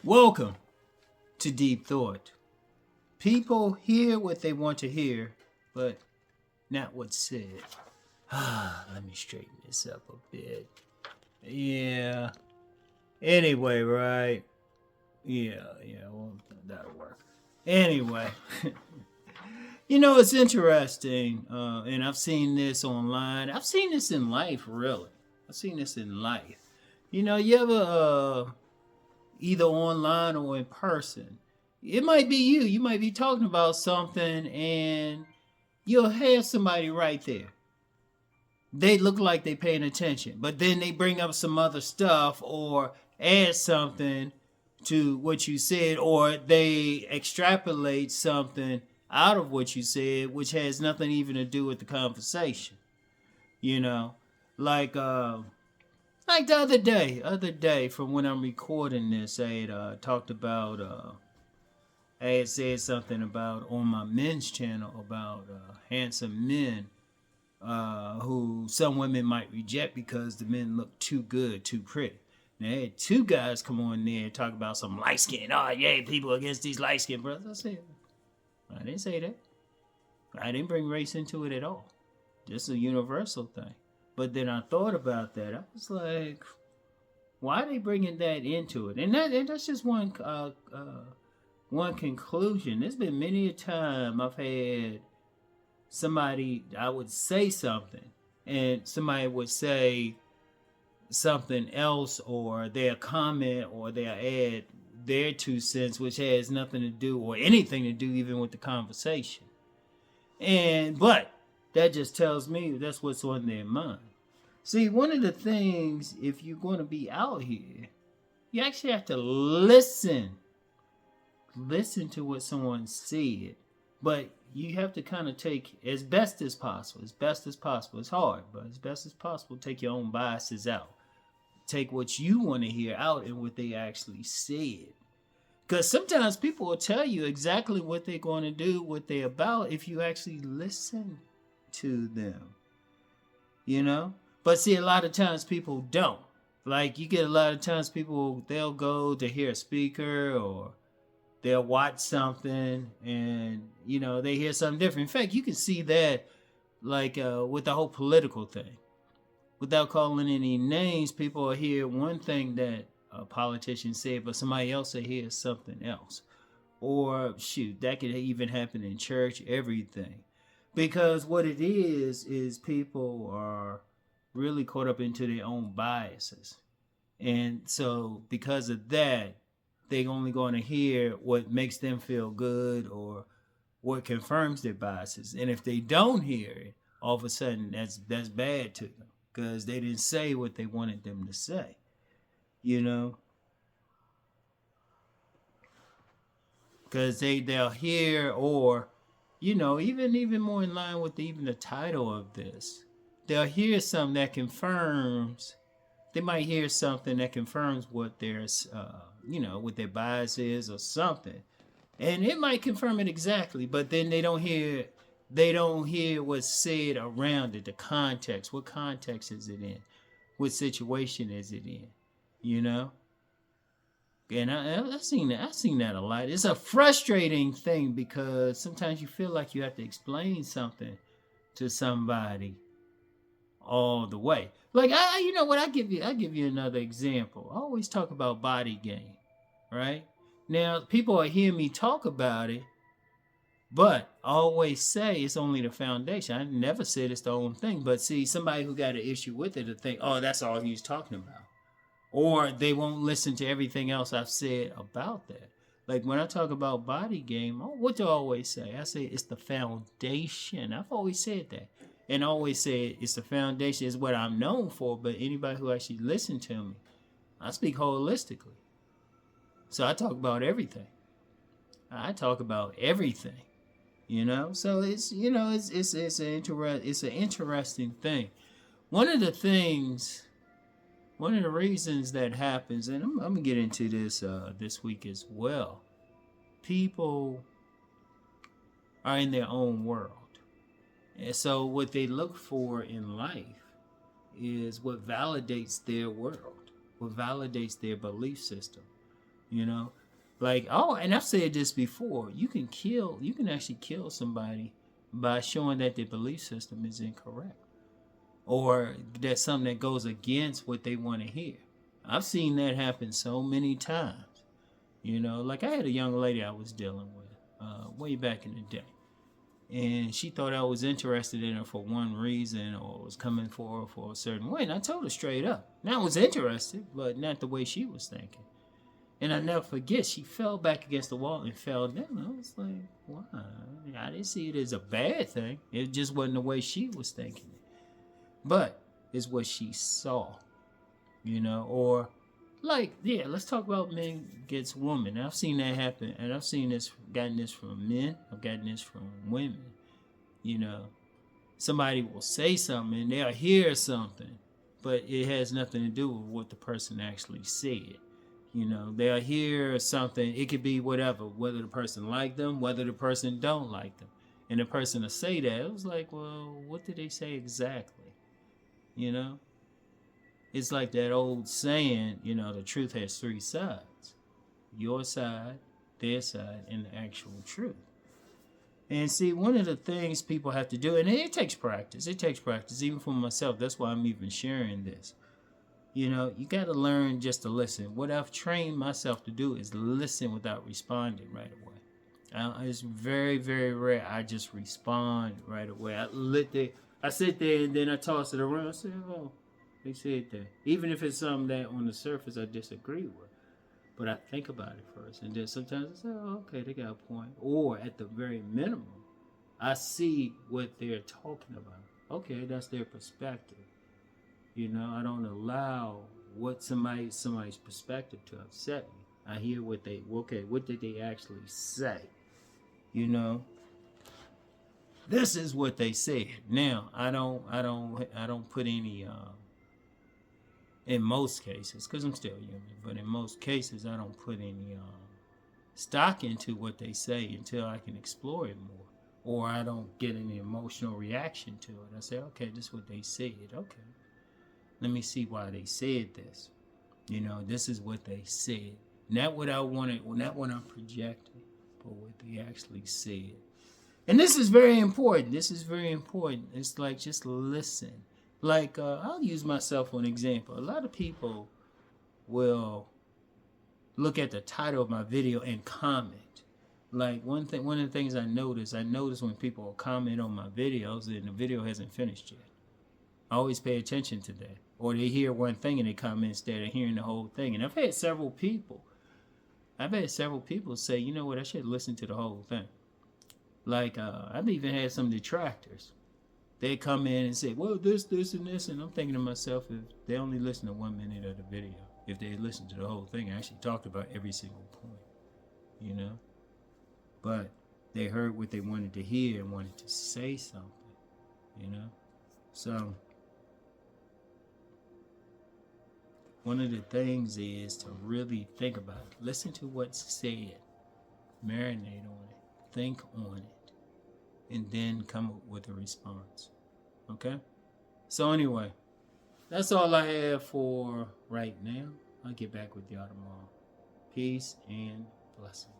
Welcome to Deep Thought. People hear what they want to hear, but not what's said. Let me straighten this up a bit. Yeah. Anyway, right? Yeah, well, that'll work. Anyway. It's interesting, and I've seen this online. I've seen this in life, really. I've seen this in life. You ever, either online or in person, it might be you. You might be talking about something, and you'll have somebody right there. They look like they're paying attention, but then they bring up some other stuff or add something to what you said, or they extrapolate something out of what you said, which has nothing even to do with the conversation. Like the other day from when I'm recording this, I had talked about, I had said something about on my men's channel about handsome men who some women might reject because the men look too good, too pretty. Now, I had two guys come on there and talk about some light skin. Oh, yeah, people against these light skinned brothers. I said, I didn't say that. I didn't bring race into it at all. Just a universal thing. But then I thought about that. I was like, why are they bringing that into it? And that's just one conclusion. There's been many a time I've had somebody, I would say something, and somebody would say something else, or their comment, or their add their 2 cents, which has nothing to do or anything to do even with the conversation. But that just tells me that's what's on their mind. See, one of the things, if you're going to be out here, you actually have to listen to what someone said, but you have to kind of take as best as possible. It's hard, but as best as possible, take your own biases out. Take what you want to hear out and what they actually said. Because sometimes people will tell you exactly what they're going to do, what they're about, if you actually listen to them. But see, a lot of times people don't. Like, you get a lot of times people, they'll go to hear a speaker, or they'll watch something, and, they hear something different. In fact, you can see that, like, with the whole political thing. Without calling any names, people will hear one thing that a politician said, but somebody else will hear something else. Or, that could even happen in church, everything. Because what it is people are really caught up into their own biases. And so, because of that, they're only going to hear what makes them feel good or what confirms their biases. And if they don't hear it, all of a sudden, that's bad to them. Because they didn't say what they wanted them to say. Because they'll hear, or, even more in line with even the title of this, they'll hear something that confirms, they might hear something that confirms what their, what their bias is or something. And it might confirm it exactly, but then they don't hear what's said around it, the context. What context is it in? What situation is it in? And I've seen that a lot. It's a frustrating thing because sometimes you feel like you have to explain something to somebody all the way. Like, I give you another example. I always talk about body game, right? Now, people will hear me talk about it, but I always say it's only the foundation. I never said it's the only thing. But see, somebody who got an issue with it will think, oh, that's all he's talking about. Or they won't listen to everything else I've said about that. Like when I talk about body game, what do I always say? I say it's the foundation. I've always said that. And I always say it's the foundation is what I'm known for. But anybody who actually listens to me, I speak holistically. So I talk about everything. So it's it's an interesting thing. One of the reasons that happens, and I'm gonna get into this this week as well. People are in their own world, and so what they look for in life is what validates their world, what validates their belief system. You know, like, oh, and I've said this before. You can actually kill somebody by showing that their belief system is incorrect, or that's something that goes against what they want to hear. I've seen that happen so many times. You know, like I had a young lady I was dealing with way back in the day, and she thought I was interested in her for one reason, or was coming for her for a certain way. And I told her straight up, now I was interested, but not the way she was thinking. And I never forget, she fell back against the wall and fell down. I was like, why? I didn't see it as a bad thing. It just wasn't the way she was thinking it. But it's what she saw, you know, or like, yeah, let's talk about men gets women. I've seen that happen, and I've seen this, gotten this from men. I've gotten this from women. You know, somebody will say something and they'll hear something, but it has nothing to do with what the person actually said. You know, they'll hear something. It could be whatever, whether the person liked them, whether the person don't like them. And the person will say that. It was like, well, what did they say exactly? You know? It's like that old saying, you know, the truth has three sides. Your side, their side, and the actual truth. And see, one of the things people have to do, and it takes practice. It takes practice, even for myself. That's why I'm even sharing this. You know, you got to learn just to listen. What I've trained myself to do is listen without responding right away. It's very, very rare I just respond right away. I sit there and then I toss it around. I say, oh, they said that. Even if it's something that on the surface I disagree with. But I think about it first. And then sometimes I say, oh, okay, they got a point. Or at the very minimum, I see what they're talking about. Okay, that's their perspective. You know, I don't allow what somebody's perspective to upset me. I hear what did they actually say? You know, this is what they said. Now, I don't put any in most cases, because I'm still human, but in most cases I don't put any stock into what they say until I can explore it more, or I don't get an emotional reaction to it. I say, okay, this is what they said. Okay. Let me see why they said this. You know, this is what they said. Not what I wanted, not what I'm projecting, but what they actually said. And this is very important. This is very important. It's like, just listen. Like, I'll use myself for an example. A lot of people will look at the title of my video and comment. Like, one of the things I notice when people comment on my videos and the video hasn't finished yet. I always pay attention to that. Or they hear one thing and they comment instead of hearing the whole thing. And I've had several people say, you know what, I should listen to the whole thing. Like, I've even had some detractors. They come in and say, well, this, and this. And I'm thinking to myself, if they only listen to 1 minute of the video, if they listen to the whole thing, I actually talked about every single point, you know? But they heard what they wanted to hear and wanted to say something, you know? So one of the things is to really think about it. Listen to what's said. Marinate on it. Think on it. And then come up with a response. Okay? So anyway, that's all I have for right now. I'll get back with y'all tomorrow. Peace and blessings.